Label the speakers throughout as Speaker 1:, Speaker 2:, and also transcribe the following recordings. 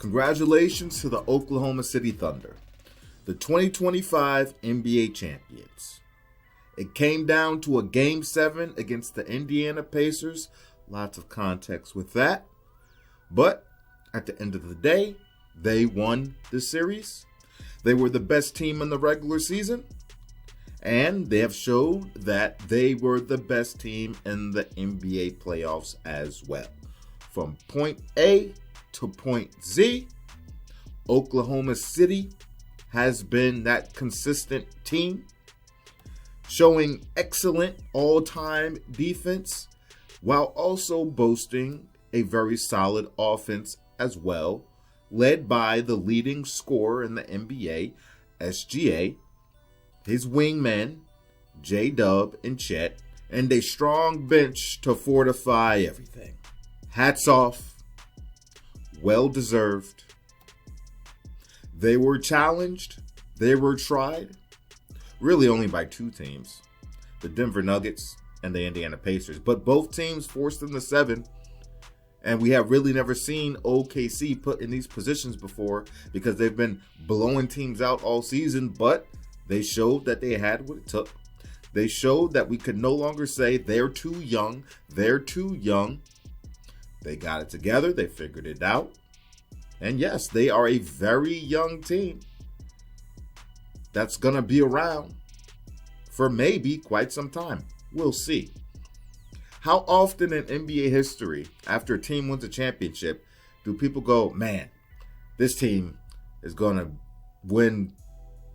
Speaker 1: Congratulations to the Oklahoma City Thunder, the 2025 NBA champions. It came down to a Game 7 against the Indiana Pacers. Lots of context with that. But at the end of the day, they won the series. They were the best team in the regular season. And they have showed that they were the best team in the NBA playoffs as well. From point A to point Z, Oklahoma City has been that consistent team, showing excellent all-time defense while also boasting a very solid offense as well, led by the leading scorer in the NBA, SGA, his wingmen, J-Dub and Chet, and a strong bench to fortify everything. Hats off. Well deserved. They were challenged. They were tried. Really only by two teams, the Denver Nuggets and the Indiana Pacers. But both teams forced them to 7. And we have really never seen OKC put in these positions before because they've been blowing teams out all season. But they showed that they had what it took. They showed that we could no longer say they're too young. They're too young. They got it together. They figured it out. And yes, they are a very young team that's going to be around for maybe quite some time. We'll see. How often in NBA history, after a team wins a championship, do people go, man, this team is going to win,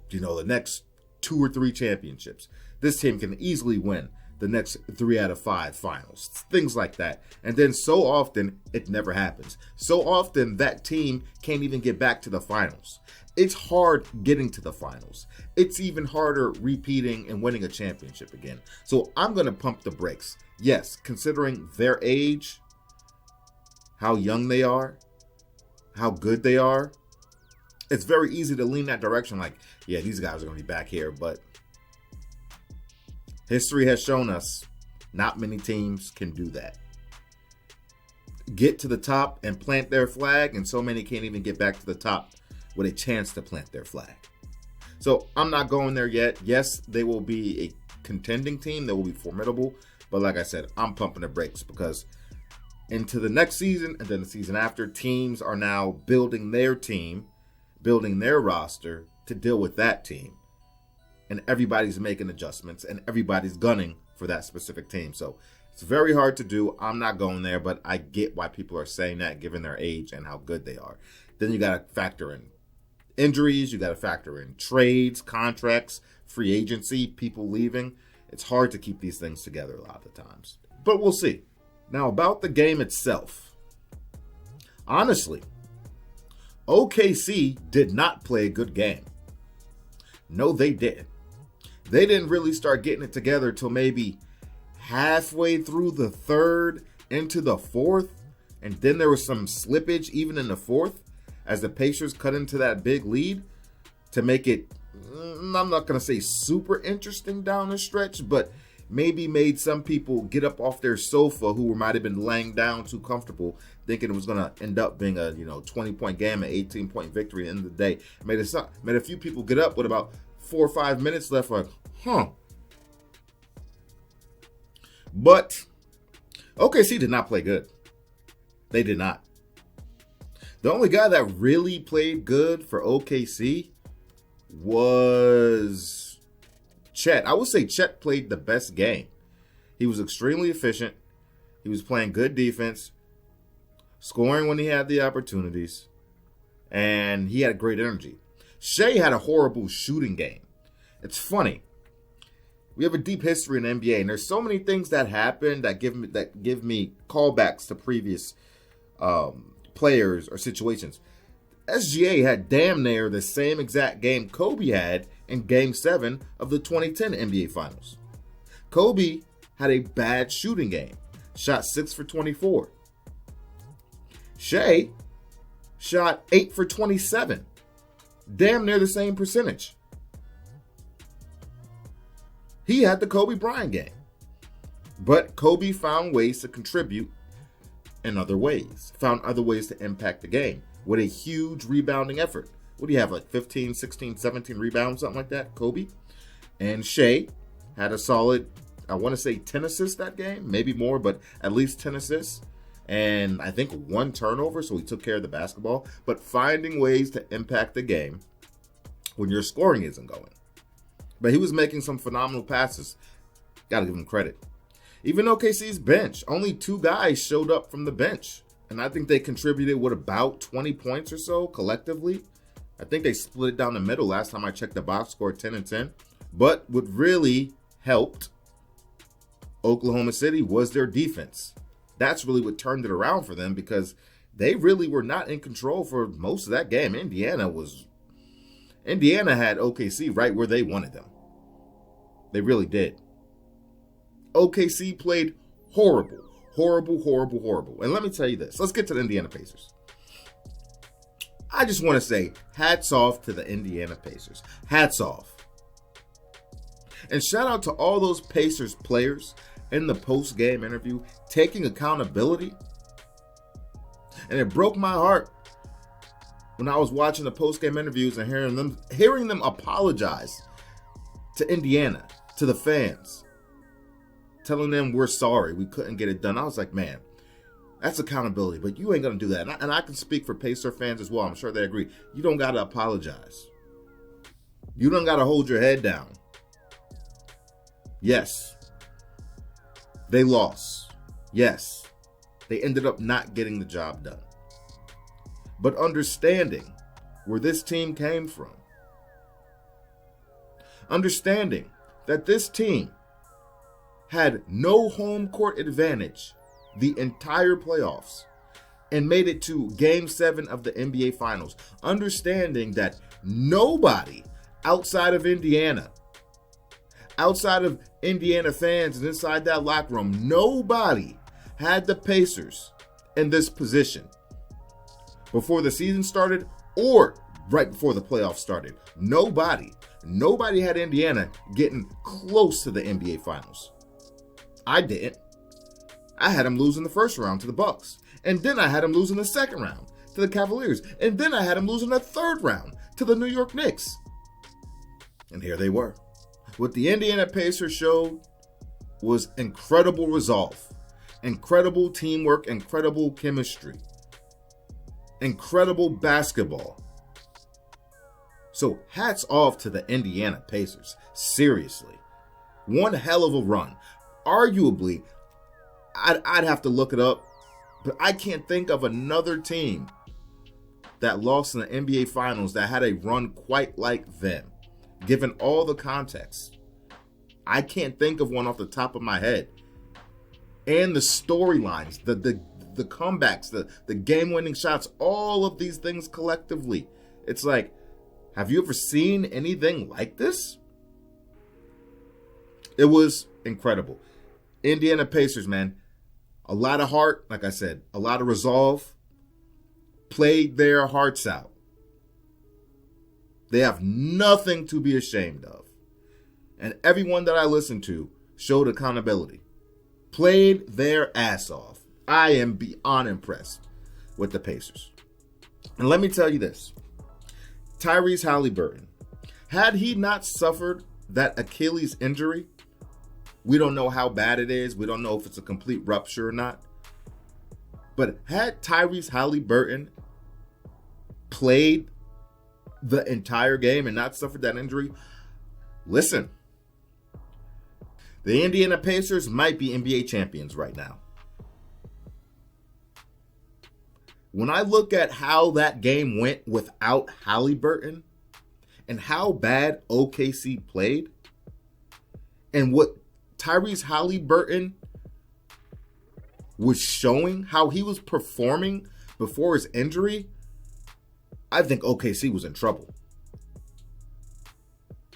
Speaker 1: the next 2 or 3 championships. This team can easily win the next 3 out of 5 finals, things like that. And then so often it never happens. So often that team can't even get back to the finals. It's hard getting to the finals. It's even harder repeating and winning a championship again. So I'm going to pump the brakes. Yes, considering their age, how young they are, how good they are, it's very easy to lean that direction like, yeah, these guys are going to be back here. But history has shown us not many teams can do that. Get to the top and plant their flag, and so many can't even get back to the top with a chance to plant their flag. So I'm not going there yet. Yes, they will be a contending team. They will be formidable. But like I said, I'm pumping the brakes because into the next season and then the season after, teams are now building their team, building their roster to deal with that team. And everybody's making adjustments and everybody's gunning for that specific team. So it's very hard to do. I'm not going there, but I get why people are saying that given their age and how good they are. Then you got to factor in injuries. You got to factor in trades, contracts, free agency, people leaving. It's hard to keep these things together a lot of the times. But we'll see. Now about the game itself. Honestly, OKC did not play a good game. No, they didn't. They didn't really start getting it together till maybe halfway through the third into the fourth. And then there was some slippage even in the fourth as the Pacers cut into that big lead to make it, I'm not going to say super interesting down the stretch, but maybe made some people get up off their sofa who might have been laying down too comfortable, thinking it was going to end up being a 20-point game, an 18-point victory at the end of the day. Made a few people get up with about 4 or 5 minutes left, like, But OKC did not play good. They did not. The only guy that really played good for OKC was Chet. I would say Chet played the best game. He was extremely efficient. He was playing good defense, scoring when he had the opportunities, and he had great energy. Shea had a horrible shooting game. It's funny. We have a deep history in the NBA, and there's so many things that happen that give me callbacks to previous players or situations. SGA had damn near the same exact game Kobe had in Game 7 of the 2010 NBA Finals. Kobe had a bad shooting game, shot 6 for 24. Shea shot 8 for 27, damn near the same percentage. He had the Kobe Bryant game, but Kobe found ways to contribute in other ways, found other ways to impact the game. with a huge rebounding effort. What do you have, like 15, 16, 17 rebounds, something like that, Kobe? And Shea had a solid, I want to say 10 assists that game, maybe more, but at least 10 assists. And I think 1 turnover, so he took care of the basketball. But finding ways to impact the game when your scoring isn't going. But he was making some phenomenal passes. Got to give him credit. Even OKC's bench, only 2 guys showed up from the bench. And I think they contributed with about 20 points or so collectively. I think they split it down the middle. Last time I checked the box score, 10 and 10. But what really helped Oklahoma City was their defense. That's really what turned it around for them, because they really were not in control for most of that game. Indiana had OKC right where they wanted them. They really did. OKC played horrible. And let me tell you this. Let's get to the Indiana Pacers. I just want to say hats off to the Indiana Pacers. Hats off. And shout out to all those Pacers players in the post-game interview taking accountability. And it broke my heart when I was watching the post-game interviews and hearing them apologize to Indiana, to the fans, telling them we're sorry, we couldn't get it done. I was like, man, that's accountability, but you ain't going to do that. And I can speak for Pacer fans as well. I'm sure they agree. You don't got to apologize. You don't got to hold your head down. Yes, they lost. Yes, they ended up not getting the job done. But understanding where this team came from, understanding that this team had no home court advantage the entire playoffs and made it to Game 7 of the NBA Finals, understanding that nobody outside of Indiana fans and inside that locker room, nobody had the Pacers in this position before the season started or right before the playoffs started. Nobody had Indiana getting close to the NBA Finals. I didn't. I had them losing the first round to the Bucks. And then I had them losing the second round to the Cavaliers. And then I had them losing the third round to the New York Knicks. And here they were. What the Indiana Pacers showed was incredible resolve, incredible teamwork, incredible chemistry, incredible basketball. So hats off to the Indiana Pacers. Seriously. One hell of a run. Arguably, I'd have to look it up, but I can't think of another team that lost in the NBA Finals that had a run quite like them, given all the context. I can't think of one off the top of my head. And the storylines, the comebacks, the game-winning shots, all of these things collectively. It's like, have you ever seen anything like this? It was incredible. Indiana Pacers, man. A lot of heart, like I said, a lot of resolve. Played their hearts out. They have nothing to be ashamed of. And everyone that I listened to showed accountability. Played their ass off. I am beyond impressed with the Pacers. And let me tell you this. Tyrese Haliburton, had he not suffered that Achilles injury, we don't know how bad it is. We don't know if it's a complete rupture or not. But had Tyrese Haliburton played the entire game and not suffered that injury, listen, the Indiana Pacers might be NBA champions right now. When I look at how that game went without Haliburton and how bad OKC played and what Tyrese Haliburton was showing, how he was performing before his injury, I think OKC was in trouble.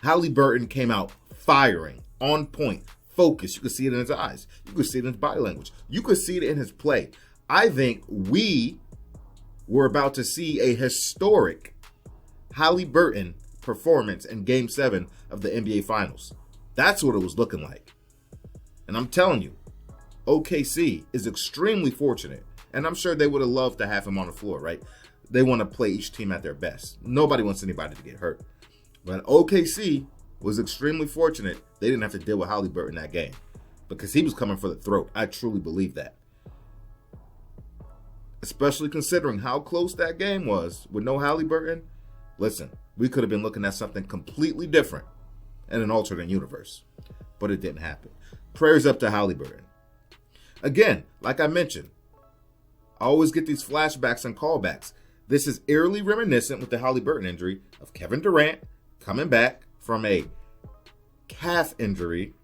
Speaker 1: Haliburton came out firing, on point, focused. You could see it in his eyes. You could see it in his body language. You could see it in his play. I think we were about to see a historic Haliburton performance in Game 7 of the NBA Finals. That's what it was looking like. And I'm telling you, OKC is extremely fortunate. And I'm sure they would have loved to have him on the floor, right? they want to play each team at their best. Nobody wants anybody to get hurt. But OKC was extremely fortunate they didn't have to deal with Haliburton that game because he was coming for the throat. I truly believe that. Especially considering how close that game was with no Haliburton. Listen, we could have been looking at something completely different in an alternate universe. But it didn't happen. Prayers up to Haliburton. Again, like I mentioned, I always get these flashbacks and callbacks. This is eerily reminiscent with the Haliburton injury of Kevin Durant coming back from a calf injury,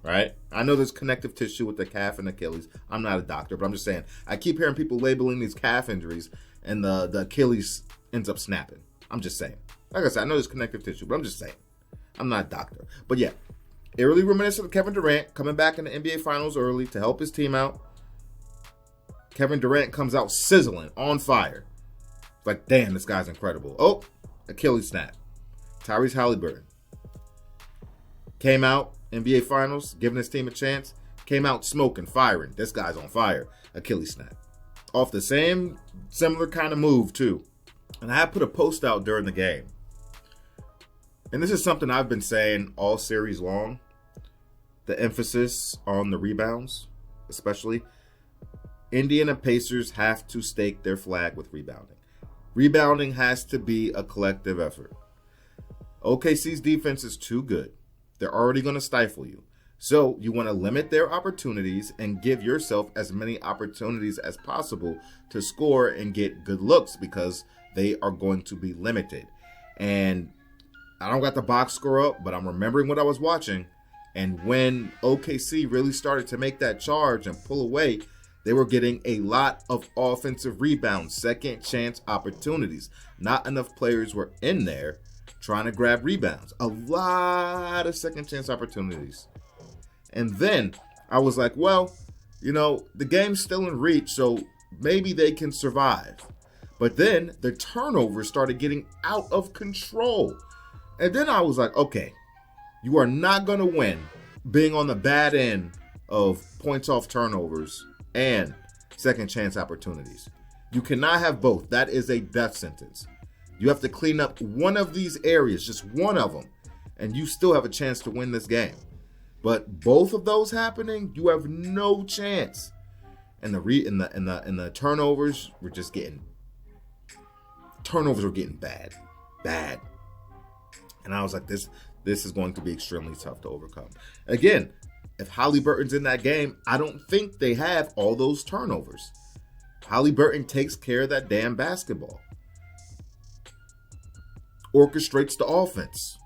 Speaker 1: right? I know there's connective tissue with the calf and Achilles. I'm not a doctor, but I'm just saying. I keep hearing people labeling these calf injuries and the Achilles ends up snapping. I'm just saying. Like I said, I know there's connective tissue, but I'm just saying. I'm not a doctor. But yeah, eerily reminiscent of Kevin Durant coming back in the NBA Finals early to help his team out. Kevin Durant comes out sizzling, on fire. It's like, damn, this guy's incredible. Oh, Achilles snap. Tyrese Haliburton came out, NBA Finals, giving his team a chance. Came out smoking, firing. This guy's on fire. Achilles snap. Off the same, similar kind of move, too. And I had put a post out during the game. And this is something I've been saying all series long. The emphasis on the rebounds, especially. Indiana Pacers have to stake their flag with rebounding. Rebounding has to be a collective effort. OKC's defense is too good. They're already going to stifle you. So you want to limit their opportunities and give yourself as many opportunities as possible to score and get good looks because they are going to be limited. And I don't got the box score up, but I'm remembering what I was watching. And when OKC really started to make that charge and pull away, they were getting a lot of offensive rebounds, second chance opportunities. Not enough players were in there trying to grab rebounds. A lot of second chance opportunities. And then I was like, well, you know, the game's still in reach, so maybe they can survive. But then the turnovers started getting out of control. And then I was like, okay, you are not going to win being on the bad end of points off turnovers and second chance opportunities. You cannot have both. That is a death sentence. You have to clean up one of these areas, just one of them, and you still have a chance to win this game. But both of those happening, you have no chance. And the turnovers were just getting bad. And I was like, this is going to be extremely tough to overcome. Again, if Haliburton's in that game, I don't think they have all those turnovers. Haliburton takes care of that damn basketball. Orchestrates the offense.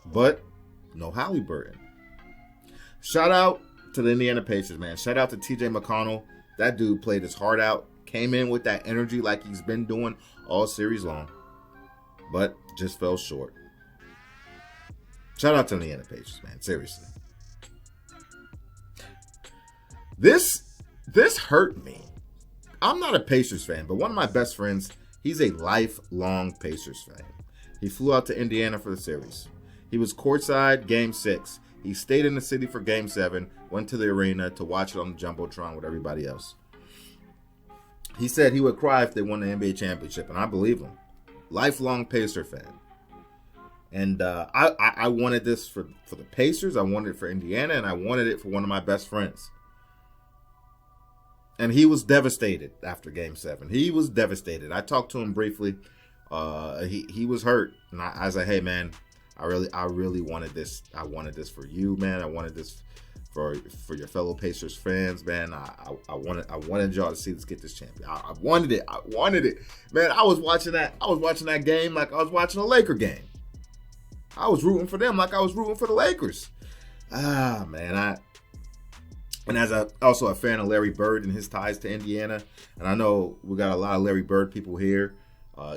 Speaker 1: But no Haliburton. Shout out to the Indiana Pacers, man. Shout out to TJ McConnell. That dude played his heart out. Came in with that energy like he's been doing all series long. But just fell short. Shout out to the Indiana Pacers, man. Seriously. This hurt me. I'm not a Pacers fan, but one of my best friends, he's a lifelong Pacers fan. He flew out to Indiana for the series. He was courtside Game 6. He stayed in the city for Game 7, went to the arena to watch it on the Jumbotron with everybody else. He said he would cry if they won the NBA championship, and I believe him. Lifelong Pacer fan. And I wanted this for the Pacers, I wanted it for Indiana, and I wanted it for one of my best friends. And he was devastated after Game 7. He was devastated. I talked to him briefly. He was hurt. And I was like, hey, man, I really wanted this. I wanted this for you, man. I wanted this for your fellow Pacers fans, man. I wanted y'all to see us get this champion. I wanted it. Man, I was watching that game like I was watching a Laker game. I was rooting for them like I was rooting for the Lakers. Man, and as also a fan of Larry Bird and his ties to Indiana, and I know we got a lot of Larry Bird people here,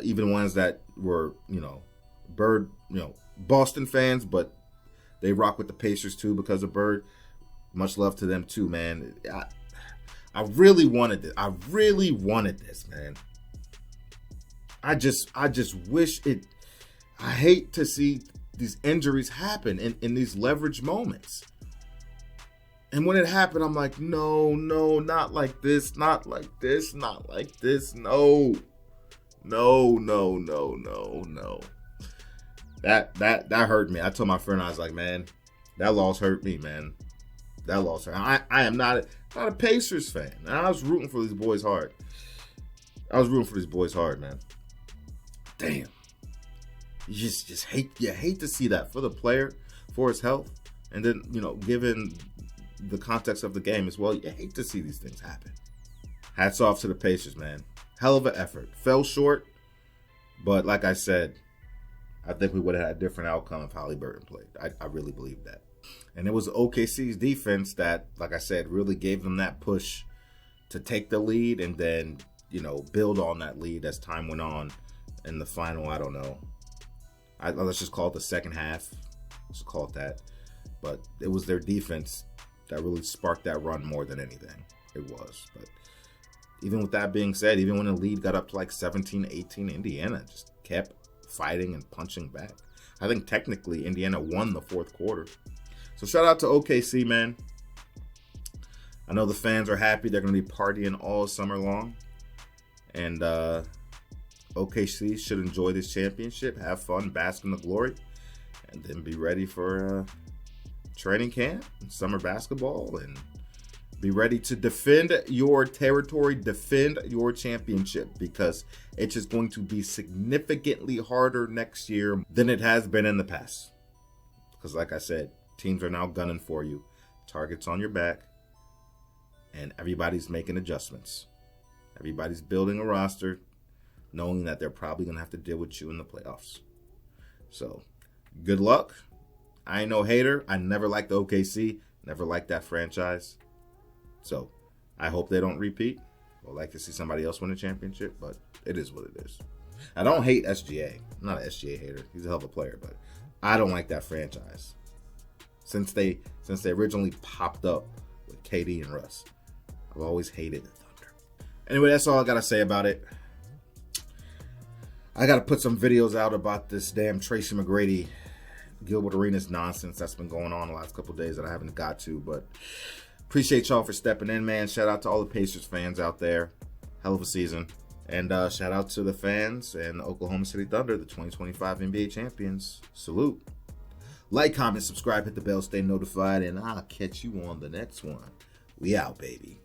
Speaker 1: even ones that were, Bird, Boston fans, but they rock with the Pacers too because of Bird. Much love to them too, man. I really wanted this. I really wanted this, man. I just wish it. I hate to see these injuries happen in these leverage moments. And when it happened, I'm like, no, not like this, not like this, not like this, no. No. That hurt me. I told my friend, I was like, man, that loss hurt me, man. That loss hurt. I am not a Pacers fan. And I was rooting for these boys hard. Man. Damn. You just hate to see that for the player, for his health, and then, given the context of the game as well, you hate to see these things happen. Hats off to the Pacers, man. Hell of an effort. Fell short, but like I said, I think we would have had a different outcome if haliburton played. I really believe that. And it was OKC's defense that, like I said, really gave them that push to take the lead and then, build on that lead as time went on in the final, I don't know. Let's just call it the second half. Let's call it that. But it was their defense that really sparked that run more than anything. It was. But even with that being said, even when the lead got up to like 17-18, Indiana just kept fighting and punching back. I think technically Indiana won the fourth quarter. So shout out to OKC, man. I know the fans are happy. They're going to be partying all summer long. And OKC should enjoy this championship, have fun, bask in the glory, and then be ready for training camp and summer basketball and be ready to defend your territory, defend your championship, because it's just going to be significantly harder next year than it has been in the past. Because like I said, teams are now gunning for you. Targets on your back. And everybody's making adjustments. Everybody's building a roster, knowing that they're probably going to have to deal with you in the playoffs. So, good luck. I ain't no hater. I never liked the OKC. Never liked that franchise. So, I hope they don't repeat. I'd like to see somebody else win a championship, but it is what it is. I don't hate SGA. I'm not an SGA hater. He's a hell of a player, but I don't like that franchise. Since they originally popped up with KD and Russ, I've always hated the Thunder. Anyway, that's all I got to say about it. I got to put some videos out about this damn Tracy McGrady, Gilbert Arenas nonsense that's been going on the last couple of days that I haven't got to, but appreciate y'all for stepping in, man. Shout out to all the Pacers fans out there. Hell of a season. And shout out to the fans and the Oklahoma City Thunder, the 2025 NBA champions. Salute. Like, comment, subscribe, hit the bell, stay notified, and I'll catch you on the next one. We out, baby.